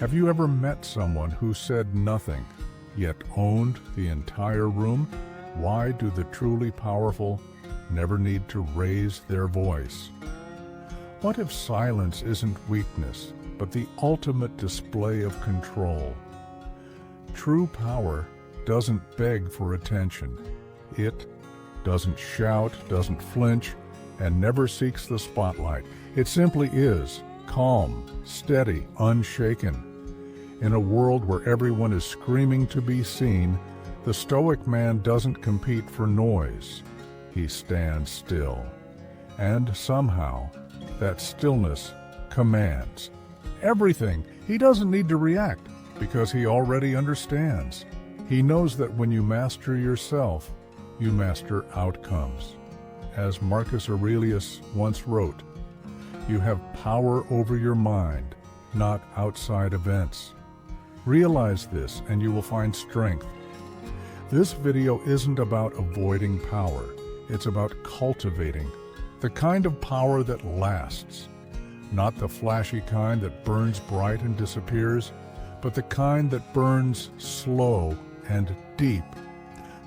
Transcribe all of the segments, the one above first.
Have you ever met someone who said nothing, yet owned the entire room? Why do the truly powerful never need to raise their voice? What if silence isn't weakness, but the ultimate display of control? True power doesn't beg for attention. It doesn't shout, doesn't flinch, and never seeks the spotlight. It simply is, calm, steady, unshaken. In a world where everyone is screaming to be seen, the Stoic man doesn't compete for noise. He stands still. And somehow, that stillness commands everything. He doesn't need to react because he already understands. He knows that when you master yourself, you master outcomes. As Marcus Aurelius once wrote, you have power over your mind, not outside events. Realize this and you will find strength. This video isn't about avoiding power. It's about cultivating the kind of power that lasts. Not the flashy kind that burns bright and disappears, but the kind that burns slow and deep.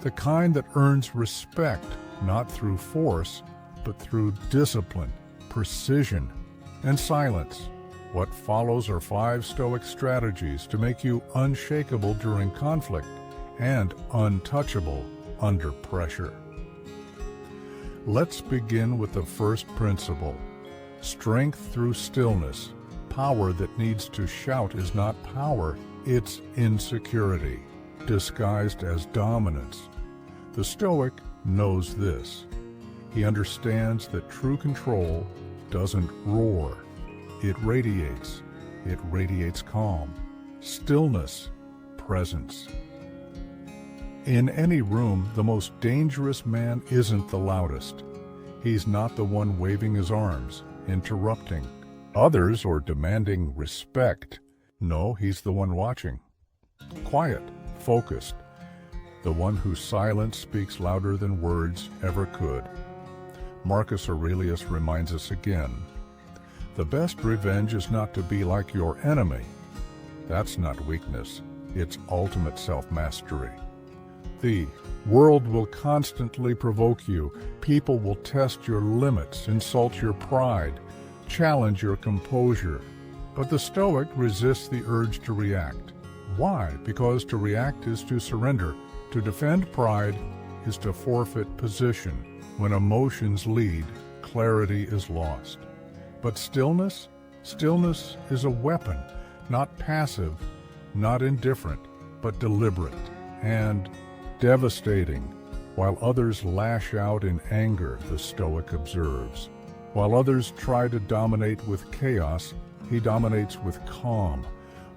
The kind that earns respect, not through force, but through discipline, precision, and silence. What follows are 5 Stoic strategies to make you unshakable during conflict and untouchable under pressure. Let's begin with the first principle. Strength through stillness. Power that needs to shout is not power, it's insecurity, disguised as dominance. The Stoic knows this. He understands that true control doesn't roar. It radiates. It radiates calm, stillness, presence. In any room, the most dangerous man isn't the loudest. He's not the one waving his arms, interrupting others or demanding respect. No, he's the one watching. Quiet, focused. The one whose silence speaks louder than words ever could. Marcus Aurelius reminds us again, the best revenge is not to be like your enemy. That's not weakness, it's ultimate self-mastery. The world will constantly provoke you. People will test your limits, insult your pride, challenge your composure. But the Stoic resists the urge to react. Why? Because to react is to surrender. To defend pride is to forfeit position. When emotions lead, clarity is lost. But stillness? Stillness is a weapon, not passive, not indifferent, but deliberate and devastating. While others lash out in anger, the Stoic observes. While others try to dominate with chaos, he dominates with calm.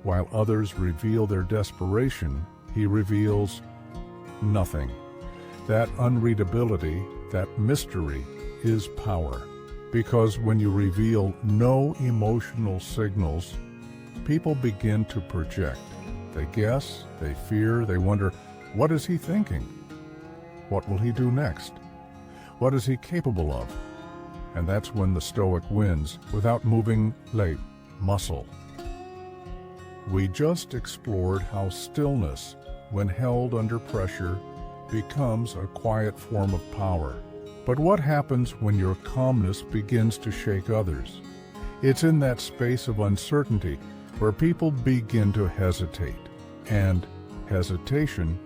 While others reveal their desperation, he reveals nothing. That unreadability, that mystery, is power. Because when you reveal no emotional signals, people begin to project. They guess, they fear, they wonder, what is he thinking? What will he do next? What is he capable of? And that's when the Stoic wins without moving a muscle. We just explored how stillness, when held under pressure, becomes a quiet form of power. But what happens when your calmness begins to shake others? It's in that space of uncertainty where people begin to hesitate. And hesitation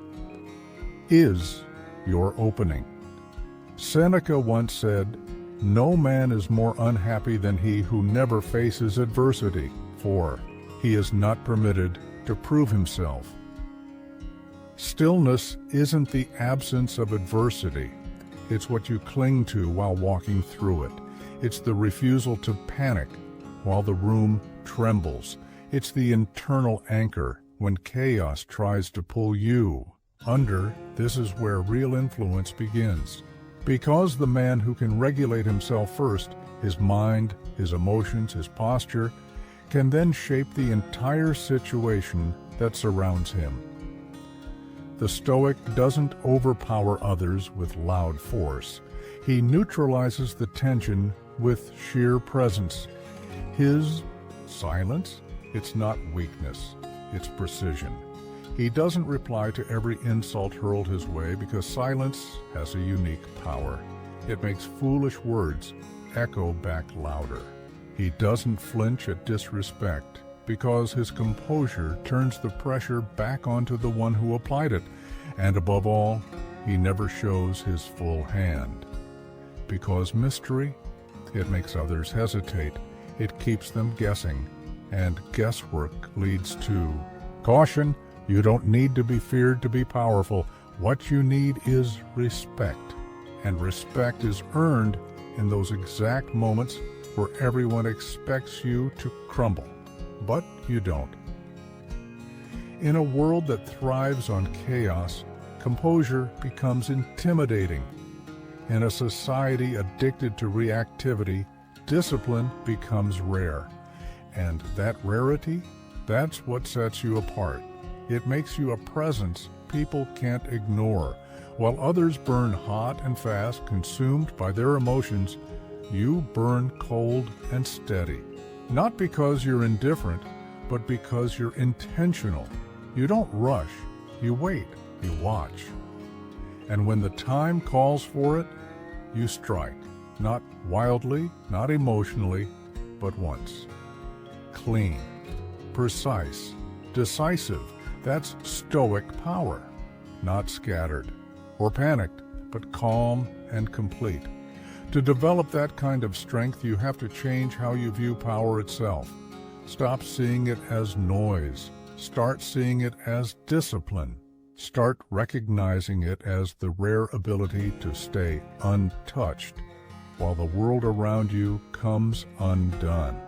is your opening. Seneca once said, "No man is more unhappy than he who never faces adversity, for he is not permitted to prove himself." Stillness isn't the absence of adversity. It's what you cling to while walking through it. It's the refusal to panic while the room trembles. It's the internal anchor when chaos tries to pull you under. This is where real influence begins. Because the man who can regulate himself first, his mind, his emotions, his posture, can then shape the entire situation that surrounds him. The Stoic doesn't overpower others with loud force. He neutralizes the tension with sheer presence. His silence It's not weakness, it's precision. He doesn't reply to every insult hurled his way because silence has a unique power. It makes foolish words echo back louder. He doesn't flinch at disrespect because his composure turns the pressure back onto the one who applied it. And above all, he never shows his full hand. Because mystery, it makes others hesitate. It keeps them guessing, and guesswork leads to caution. You don't need to be feared to be powerful. What you need is respect. And respect is earned in those exact moments where everyone expects you to crumble. But you don't. In a world that thrives on chaos, composure becomes intimidating. In a society addicted to reactivity, discipline becomes rare. And that rarity, that's what sets you apart. It makes you a presence people can't ignore. While others burn hot and fast, consumed by their emotions, you burn cold and steady. Not because you're indifferent, but because you're intentional. You don't rush, you wait, you watch. And when the time calls for it, you strike. Not wildly, not emotionally, but once. Clean, precise, decisive. That's Stoic power. Not scattered or panicked, but calm and complete. To develop that kind of strength, you have to change how you view power itself. Stop seeing it as noise. Start seeing it as discipline. Start recognizing it as the rare ability to stay untouched while the world around you comes undone.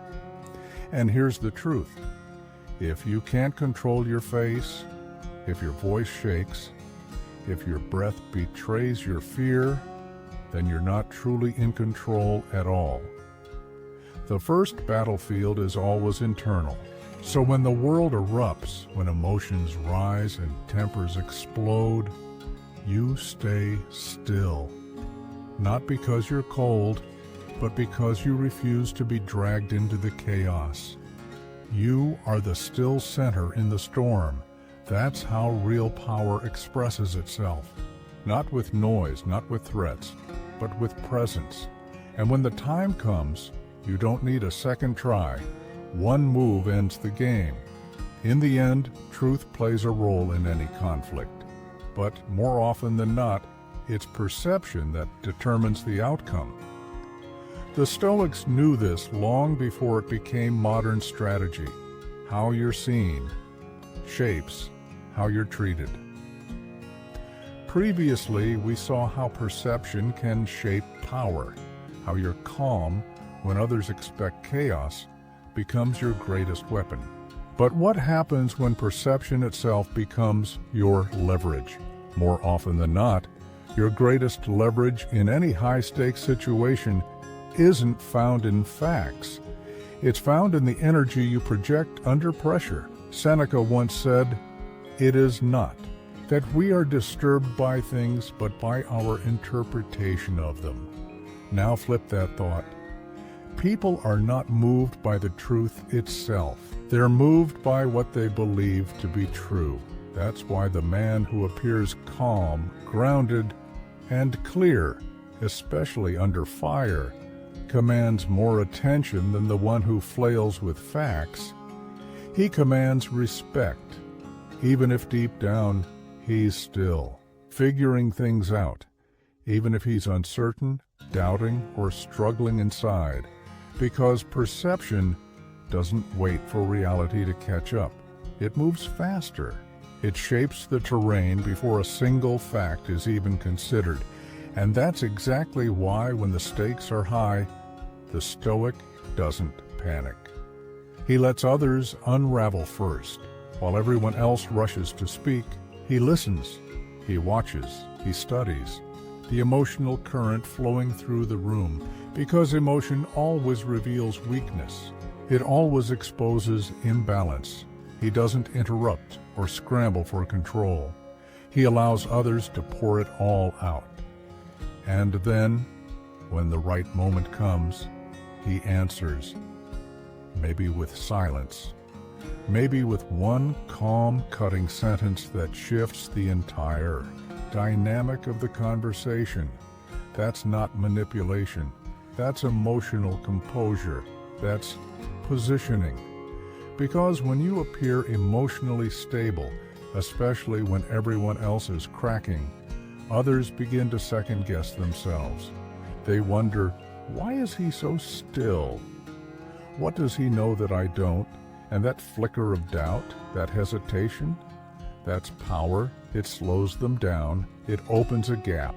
And here's the truth. If you can't control your face, if your voice shakes, if your breath betrays your fear, then you're not truly in control at all. The first battlefield is always internal. So when the world erupts, when emotions rise and tempers explode, you stay still. Not because you're cold, but because you refuse to be dragged into the chaos. You are the still center in the storm. That's how real power expresses itself. Not with noise, not with threats, but with presence. And when the time comes, you don't need a second try. One move ends the game. In the end, truth plays a role in any conflict. But more often than not, it's perception that determines the outcome. The Stoics knew this long before it became modern strategy. How you're seen shapes how you're treated. Previously, we saw how perception can shape power, how you're calm when others expect chaos becomes your greatest weapon. But what happens when perception itself becomes your leverage? More often than not, your greatest leverage in any high-stakes situation isn't found in facts. It's found in the energy you project under pressure. Seneca once said, "It is not that we are disturbed by things, but by our interpretation of them." Now flip that thought. People are not moved by the truth itself. They're moved by what they believe to be true. That's why the man who appears calm, grounded, and clear, especially under fire, commands more attention than the one who flails with facts. He commands respect, even if deep down he's still figuring things out, even if he's uncertain, doubting, or struggling inside, because perception doesn't wait for reality to catch up. It moves faster. It shapes the terrain before a single fact is even considered. And that's exactly why, when the stakes are high, the Stoic doesn't panic. He lets others unravel first. While everyone else rushes to speak, he listens, he watches, he studies the emotional current flowing through the room, because emotion always reveals weakness. It always exposes imbalance. He doesn't interrupt or scramble for control. He allows others to pour it all out. And then, when the right moment comes, he answers, maybe with silence, maybe with one calm, cutting sentence that shifts the entire dynamic of the conversation. That's not manipulation. That's emotional composure. That's positioning. Because when you appear emotionally stable, especially when everyone else is cracking, others begin to second-guess themselves. They wonder, why is he so still? What does he know that I don't? And that flicker of doubt, that hesitation, that's power. It slows them down. It opens a gap.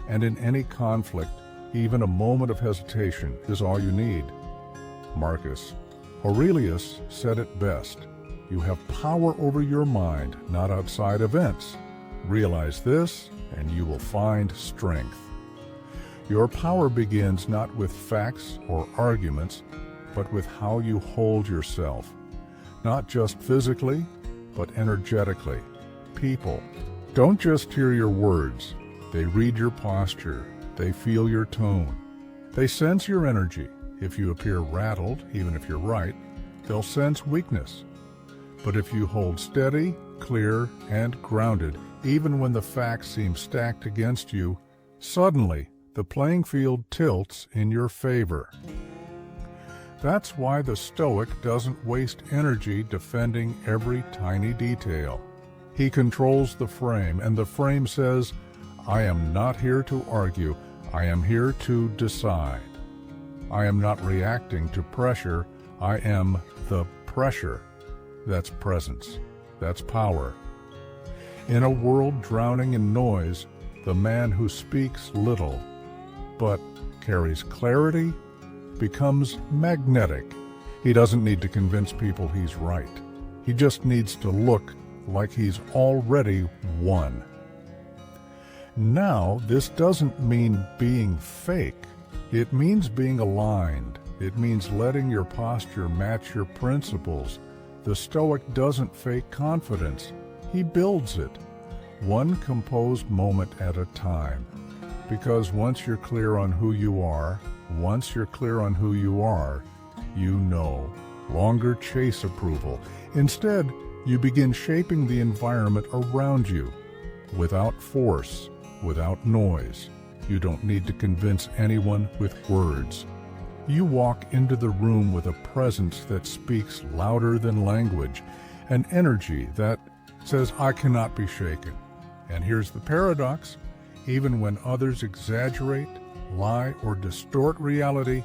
And in any conflict, even a moment of hesitation is all you need. Marcus Aurelius said it best. You have power over your mind, not outside events. Realize this, and you will find strength. Your power begins not with facts or arguments, but with how you hold yourself. Not just physically, but energetically. People don't just hear your words. They read your posture. They feel your tone. They sense your energy. If you appear rattled, even if you're right, they'll sense weakness. But if you hold steady, clear, and grounded, even when the facts seem stacked against you, suddenly the playing field tilts in your favor. That's why the Stoic doesn't waste energy defending every tiny detail. He controls the frame, and the frame says, I am not here to argue. I am here to decide. I am not reacting to pressure. I am the pressure. That's presence. That's power. In a world drowning in noise, the man who speaks little but carries clarity becomes magnetic. He doesn't need to convince people he's right. He just needs to look like he's already won. Now, this doesn't mean being fake. It means being aligned. It means letting your posture match your principles. The Stoic doesn't fake confidence. He builds it, one composed moment at a time. Because once you're clear on who you are, you no longer chase approval. Instead, you begin shaping the environment around you without force, without noise. You don't need to convince anyone with words. You walk into the room with a presence that speaks louder than language, an energy that says, I cannot be shaken. And here's the paradox. Even when others exaggerate, lie, or distort reality,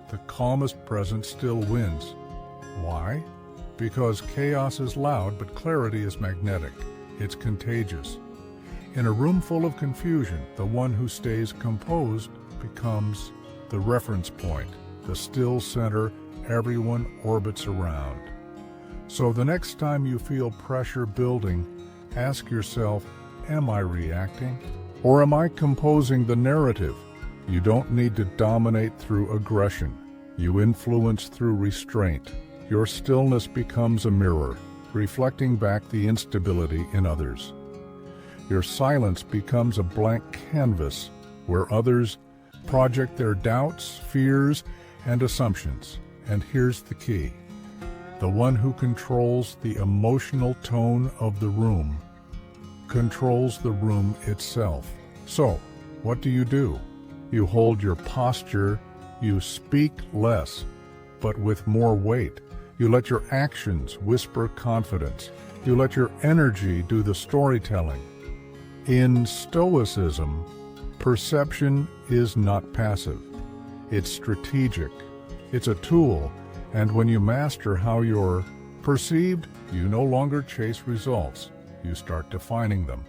the calmest presence still wins. Why? Because chaos is loud, but clarity is magnetic. It's contagious. In a room full of confusion, the one who stays composed becomes the reference point, the still center everyone orbits around. So the next time you feel pressure building, ask yourself, am I reacting? Or am I composing the narrative? You don't need to dominate through aggression. You influence through restraint. Your stillness becomes a mirror, reflecting back the instability in others. Your silence becomes a blank canvas where others project their doubts, fears, and assumptions. And here's the key. The one who controls the emotional tone of the room controls the room itself. So, what do? You hold your posture, you speak less, but with more weight. You let your actions whisper confidence. You let your energy do the storytelling. In Stoicism, perception is not passive. It's strategic. It's a tool, and when you master how you're perceived, you no longer chase results. You start defining them.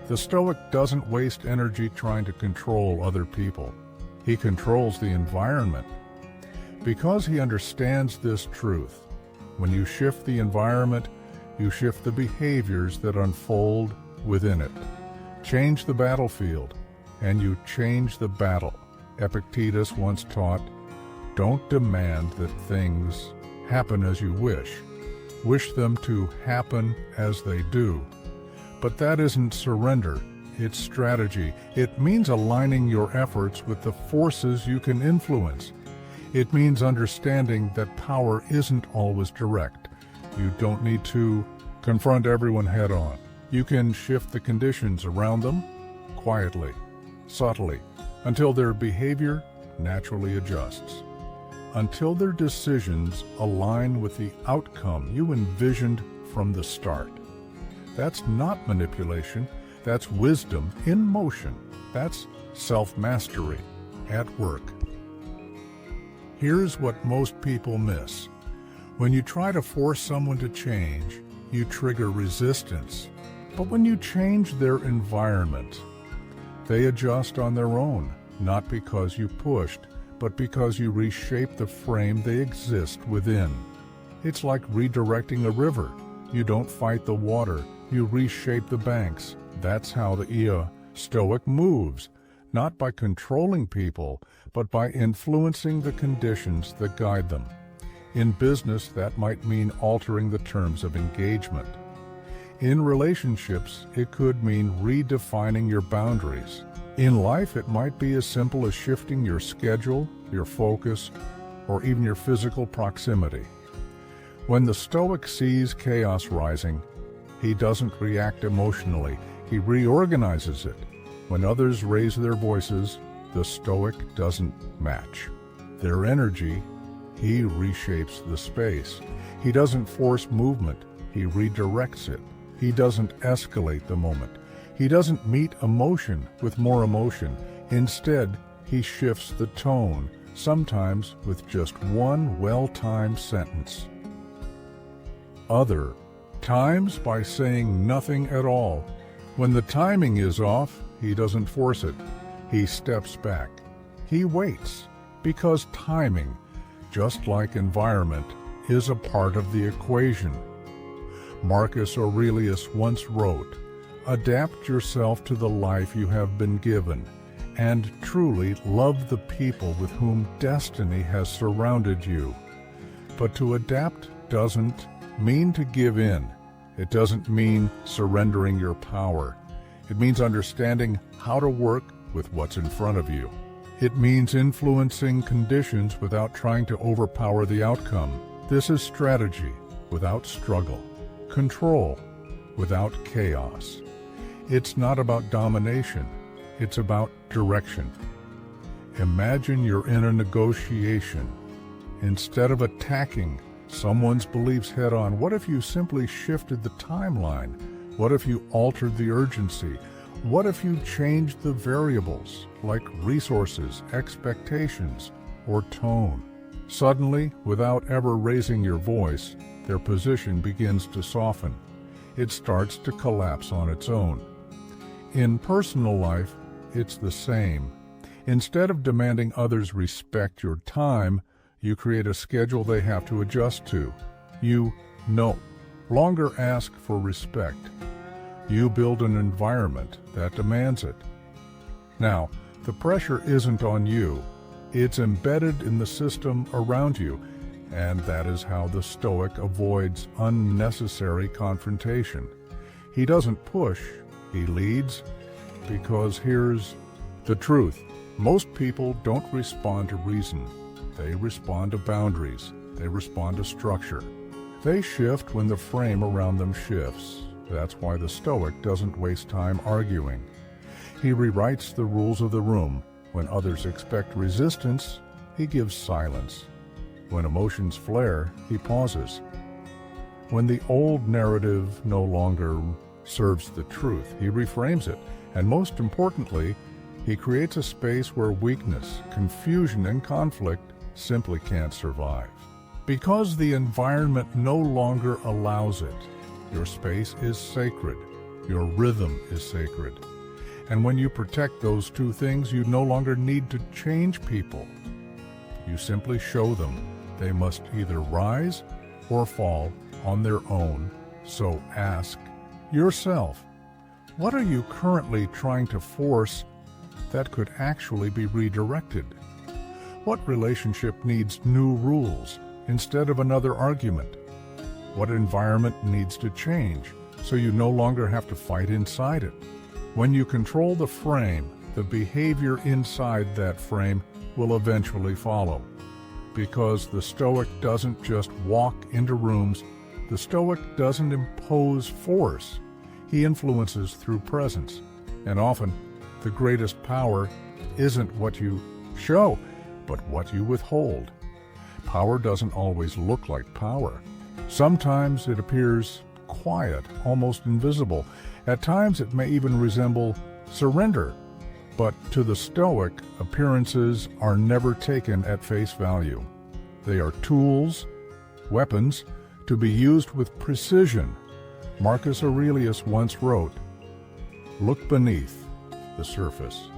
The Stoic doesn't waste energy trying to control other people. He controls the environment. Because he understands this truth, when you shift the environment, you shift the behaviors that unfold within it. Change the battlefield, and you change the battle. Epictetus once taught, don't demand that things happen as you wish. Wish them to happen as they do. But that isn't surrender, it's strategy. It means aligning your efforts with the forces you can influence. It means understanding that power isn't always direct. You don't need to confront everyone head-on. You can shift the conditions around them quietly, subtly, until their behavior naturally adjusts, until their decisions align with the outcome you envisioned from the start. That's not manipulation, that's wisdom in motion. That's self-mastery at work. Here's what most people miss. When you try to force someone to change, you trigger resistance. But when you change their environment, they adjust on their own, not because you pushed, but because you reshape the frame they exist within. It's like redirecting a river. You don't fight the water, you reshape the banks. That's how the Stoic moves, not by controlling people, but by influencing the conditions that guide them. In business, that might mean altering the terms of engagement. In relationships, it could mean redefining your boundaries. In life, it might be as simple as shifting your schedule, your focus, or even your physical proximity. When the Stoic sees chaos rising, he doesn't react emotionally, he reorganizes it. When others raise their voices, the Stoic doesn't match their energy. He reshapes the space. He doesn't force movement, he redirects it. He doesn't escalate the moment. He doesn't meet emotion with more emotion. Instead, he shifts the tone, sometimes with just one well-timed sentence. Other times by saying nothing at all. When the timing is off, he doesn't force it. He steps back. He waits, because timing, just like environment, is a part of the equation. Marcus Aurelius once wrote, "Adapt yourself to the life you have been given, and truly love the people with whom destiny has surrounded you." But to adapt doesn't mean to give in. It doesn't mean surrendering your power. It means understanding how to work with what's in front of you. It means influencing conditions without trying to overpower the outcome. This is strategy without struggle, control without chaos. It's not about domination, it's about direction. Imagine you're in a negotiation. Instead of attacking someone's beliefs head-on, what if you simply shifted the timeline? What if you altered the urgency? What if you changed the variables, like resources, expectations, or tone? Suddenly, without ever raising your voice, their position begins to soften. It starts to collapse on its own. In personal life, it's the same. Instead of demanding others respect your time, you create a schedule they have to adjust to. You no longer ask for respect. You build an environment that demands it. Now, the pressure isn't on you. It's embedded in the system around you, and that is how the Stoic avoids unnecessary confrontation. He doesn't push, he leads, because here's the truth. Most people don't respond to reason. They respond to boundaries. They respond to structure. They shift when the frame around them shifts. That's why the Stoic doesn't waste time arguing. He rewrites the rules of the room. When others expect resistance, he gives silence. When emotions flare, he pauses. When the old narrative no longer serves the truth, he reframes it. And most importantly, he creates a space where weakness, confusion, and conflict simply can't survive. Because the environment no longer allows it, your space is sacred. Your rhythm is sacred. And when you protect those two things, you no longer need to change people. You simply show them they must either rise or fall on their own. So ask yourself, what are you currently trying to force that could actually be redirected? What relationship needs new rules instead of another argument? What environment needs to change so you no longer have to fight inside it? When you control the frame, the behavior inside that frame will eventually follow. because the Stoic doesn't just walk into rooms. The Stoic doesn't impose force. He influences through presence. And often, the greatest power isn't what you show, but what you withhold. Power doesn't always look like power. Sometimes it appears quiet, almost invisible. At times it may even resemble surrender. But to the Stoic, appearances are never taken at face value. They are tools, weapons, to be used with precision. Marcus Aurelius once wrote, "Look beneath the surface.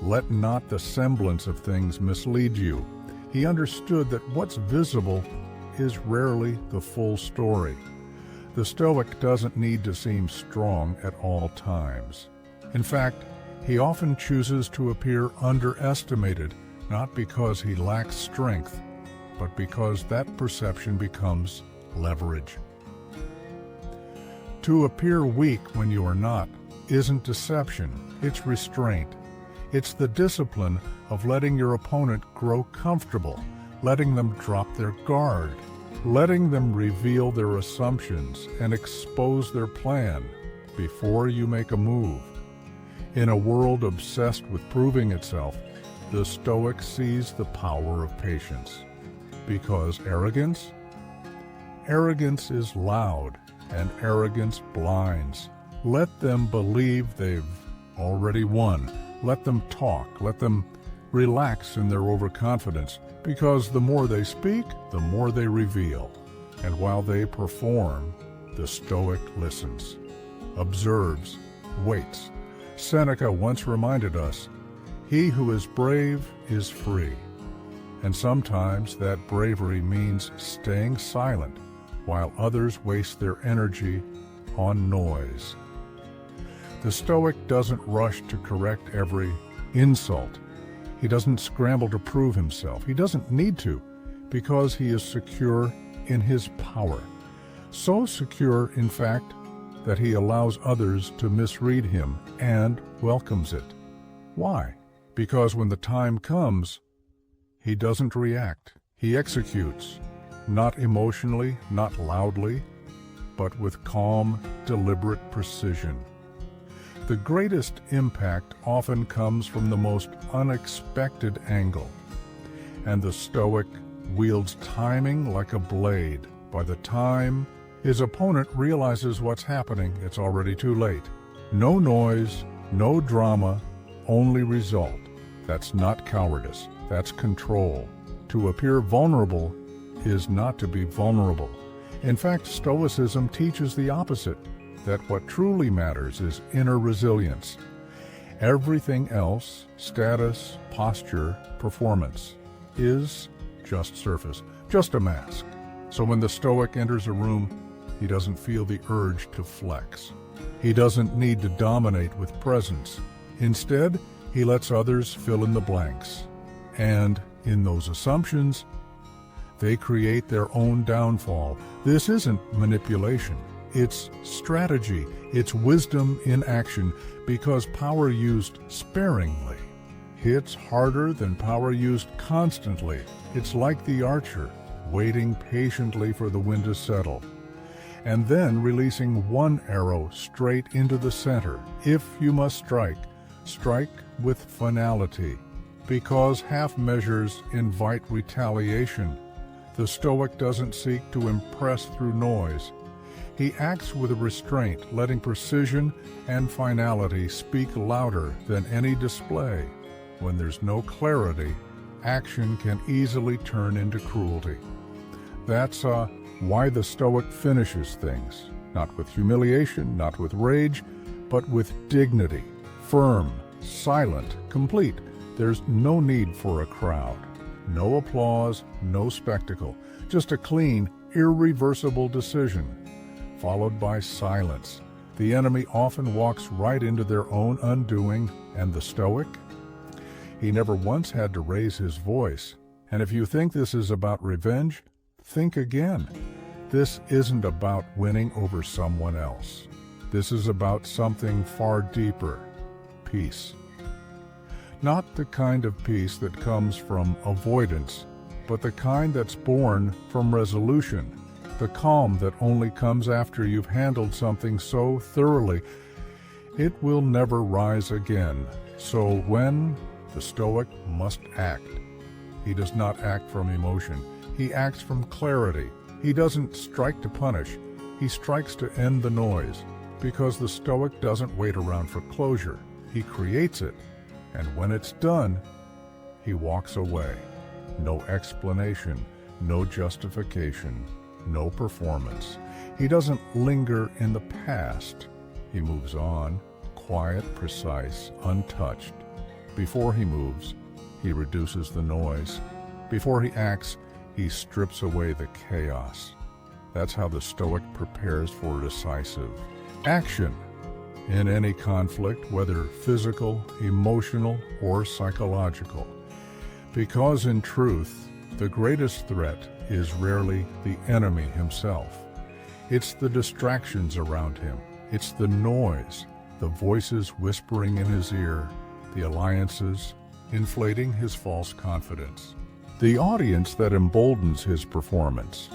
Let not the semblance of things mislead you." He understood that what's visible is rarely the full story. The Stoic doesn't need to seem strong at all times. In fact, he often chooses to appear underestimated, not because he lacks strength, but because that perception becomes leverage. To appear weak when you are not isn't deception, it's restraint. It's the discipline of letting your opponent grow comfortable, letting them drop their guard, letting them reveal their assumptions and expose their plan before you make a move. In a world obsessed with proving itself, the Stoic sees the power of patience. Because arrogance is loud, and arrogance blinds. Let them believe they've already won. Let them talk. Let them relax in their overconfidence, because the more they speak, the more they reveal. And while they perform, the Stoic listens, observes, waits. Seneca once reminded us, "He who is brave is free." And sometimes that bravery means staying silent while others waste their energy on noise. The Stoic doesn't rush to correct every insult. He doesn't scramble to prove himself. He doesn't need to, because he is secure in his power. So secure, in fact, that he allows others to misread him and welcomes it. Why? Because when the time comes, he doesn't react. He executes, not emotionally, not loudly, but with calm, deliberate precision. The greatest impact often comes from the most unexpected angle, and the Stoic wields timing like a blade. By the time his opponent realizes what's happening, it's already too late. No noise, no drama, only result. That's not cowardice, that's control. To appear vulnerable is not to be vulnerable. In fact, Stoicism teaches the opposite, that what truly matters is inner resilience. Everything else, status, posture, performance, is just surface, just a mask. So when the Stoic enters a room, he doesn't feel the urge to flex. He doesn't need to dominate with presence. Instead, he lets others fill in the blanks. And in those assumptions, they create their own downfall. This isn't manipulation. It's strategy. It's wisdom in action, because power used sparingly hits harder than power used constantly. It's like the archer, waiting patiently for the wind to settle, and then releasing one arrow straight into the center. If you must strike, strike with finality, because half measures invite retaliation. The Stoic doesn't seek to impress through noise. He acts with a restraint, letting precision and finality speak louder than any display. When there's no clarity, action can easily turn into cruelty. That's why the Stoic finishes things, not with humiliation, not with rage, but with dignity, firm, silent, complete. There's no need for a crowd, no applause, no spectacle, just a clean, irreversible decision, followed by silence. The enemy often walks right into their own undoing, and the Stoic? He never once had to raise his voice. And if you think this is about revenge, think again. This isn't about winning over someone else. This is about something far deeper: peace. Not the kind of peace that comes from avoidance. but the kind that's born from resolution, the calm that only comes after you've handled something so thoroughly it will never rise again. So when the Stoic must act, he does not act from emotion. He acts from clarity. He doesn't strike to punish. He strikes to end the noise, because the Stoic doesn't wait around for closure. He creates it, and when it's done, he walks away. No explanation, no justification, no performance. He doesn't linger in the past. He moves on, quiet, precise, untouched. Before he moves, he reduces the noise. Before he acts, he strips away the chaos. That's how the Stoic prepares for decisive action in any conflict, whether physical, emotional, or psychological. Because in truth, the greatest threat is rarely the enemy himself. It's the distractions around him. It's the noise, the voices whispering in his ear, the alliances inflating his false confidence, the audience that emboldens his performance.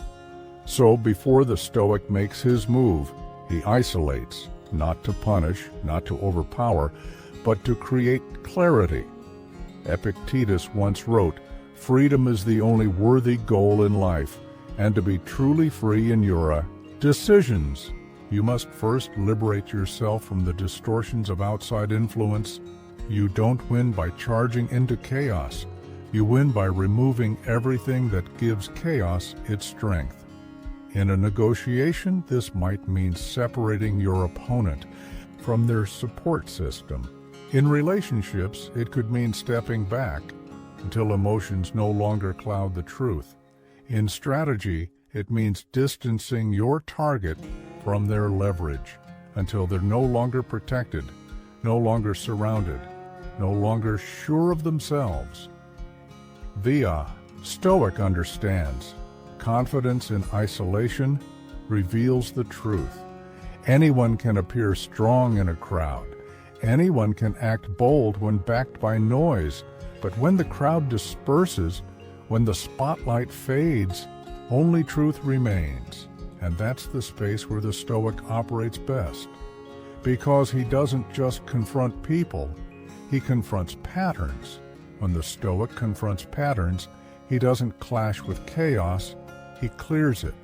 So before the Stoic makes his move, he isolates, not to punish, not to overpower, but to create clarity. Epictetus once wrote, "Freedom is the only worthy goal in life, and to be truly free in your decisions, you must first liberate yourself from the distortions of outside influence. You don't win by charging into chaos. You win by removing everything that gives chaos its strength." In a negotiation, this might mean separating your opponent from their support system. In relationships, it could mean stepping back until emotions no longer cloud the truth. In strategy, it means distancing your target from their leverage until they're no longer protected, no longer surrounded, no longer sure of themselves. The Stoic understands confidence in isolation reveals the truth. Anyone can appear strong in a crowd. Anyone can act bold when backed by noise. But when the crowd disperses, when the spotlight fades, only truth remains. And that's the space where the Stoic operates best. Because he doesn't just confront people, he confronts patterns. When the Stoic confronts patterns, he doesn't clash with chaos, he clears it.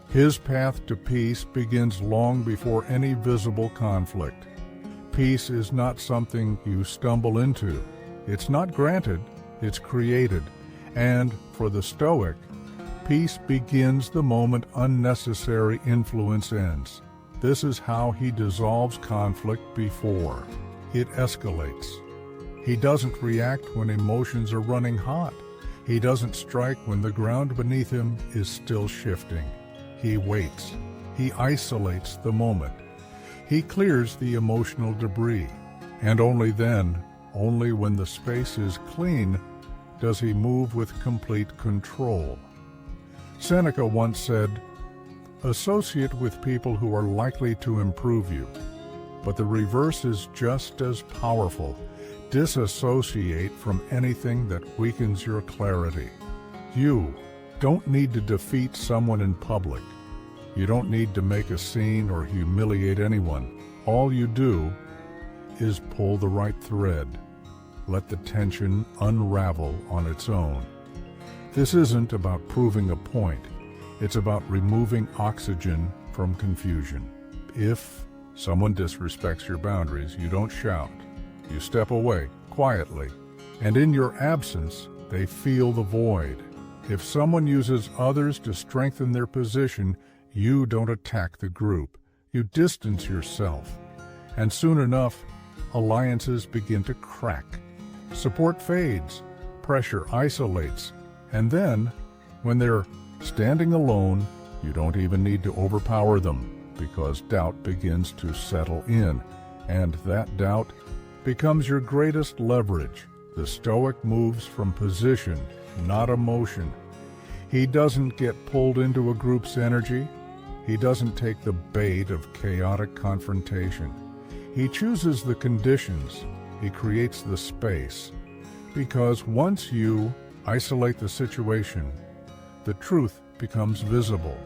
His path to peace begins long before any visible conflict. Peace is not something you stumble into. It's not granted, it's created. And for the Stoic, peace begins the moment unnecessary influence ends. This is how he dissolves conflict before it escalates. He doesn't react when emotions are running hot. He doesn't strike when the ground beneath him is still shifting. He waits. He isolates the moment. He clears the emotional debris. And only then, only when the space is clean, does he move with complete control. Seneca once said, "Associate with people who are likely to improve you." But the reverse is just as powerful. Disassociate from anything that weakens your clarity. You don't need to defeat someone in public. You don't need to make a scene or humiliate anyone. All you do is pull the right thread. Let the tension unravel on its own. This isn't about proving a point. It's about removing oxygen from confusion. If someone disrespects your boundaries, you don't shout. You step away quietly, and in your absence, they feel the void. If someone uses others to strengthen their position, you don't attack the group. You distance yourself. And soon enough, alliances begin to crack. Support fades, pressure isolates, and then, when they're standing alone, you don't even need to overpower them, because doubt begins to settle in, and that doubt becomes your greatest leverage. The Stoic moves from position, not emotion. He doesn't get pulled into a group's energy. He doesn't take the bait of chaotic confrontation. He chooses the conditions. He creates the space. Because once you Isolate the situation. The truth becomes visible.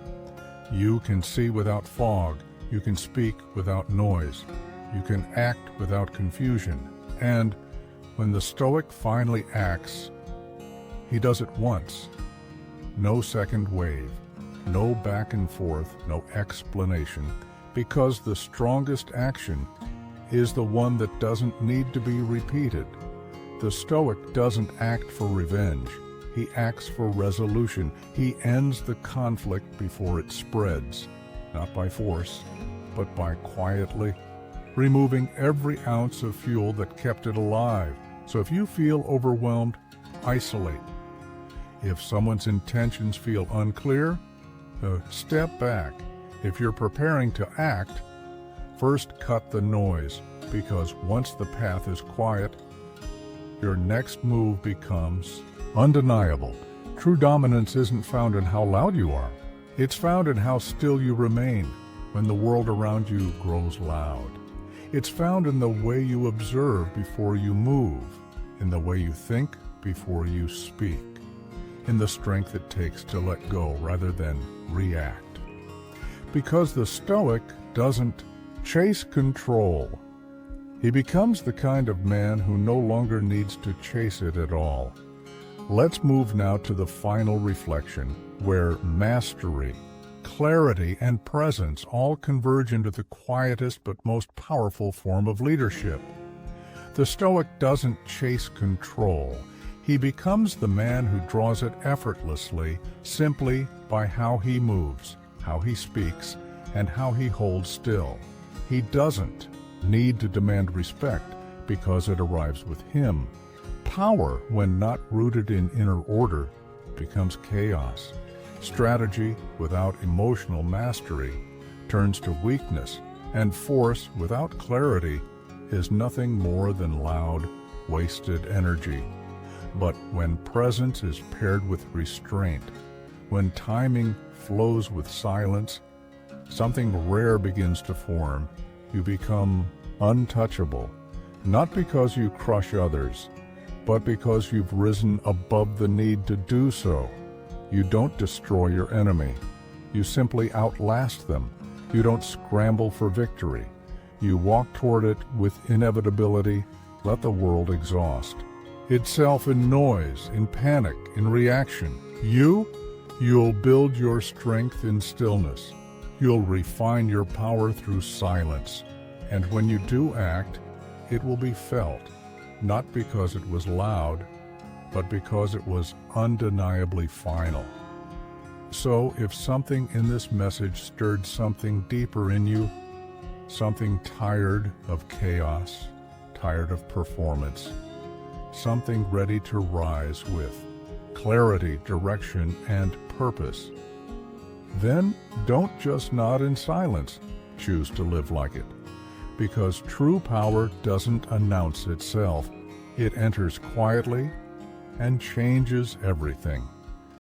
You can see without fog. You can speak without noise. You can act without confusion. And when the Stoic finally acts, he does it once. No second wave, no back and forth, no explanation, because the strongest action is the one that doesn't need to be repeated. The Stoic doesn't act for revenge. He acts for resolution. He ends the conflict before it spreads, not by force, but by quietly removing every ounce of fuel that kept it alive. So if you feel overwhelmed, isolate. If someone's intentions feel unclear, step back. If you're preparing to act, first cut the noise, because once the path is quiet, your next move becomes undeniable. True dominance isn't found in how loud you are. It's found in how still you remain when the world around you grows loud. It's found in the way you observe before you move, in the way you think before you speak, in the strength it takes to let go rather than react. Because the Stoic doesn't chase control. He becomes the kind of man who no longer needs to chase it at all. Let's move now to the final reflection, where mastery, clarity, and presence all converge into the quietest but most powerful form of leadership. The Stoic doesn't chase control. He becomes the man who draws it effortlessly, simply by how he moves, how he speaks, and how he holds still. He doesn't need to demand respect because it arrives with him. Power, when not rooted in inner order, becomes chaos. Strategy without emotional mastery turns to weakness, and force without clarity is nothing more than loud, wasted energy. But when presence is paired with restraint, when timing flows with silence, something rare begins to form. You become untouchable, not because you crush others, but because you've risen above the need to do so. You don't destroy your enemy. You simply outlast them. You don't scramble for victory. You walk toward it with inevitability, let the world exhaust itself in noise, in panic, in reaction. You'll build your strength in stillness. You'll refine your power through silence. And when you do act, it will be felt, not because it was loud, but because it was undeniably final. So if something in this message stirred something deeper in you, something tired of chaos, tired of performance, something ready to rise with clarity, direction, and purpose, then don't just nod in silence. Choose to live like it. Because true power doesn't announce itself. It enters quietly and changes everything.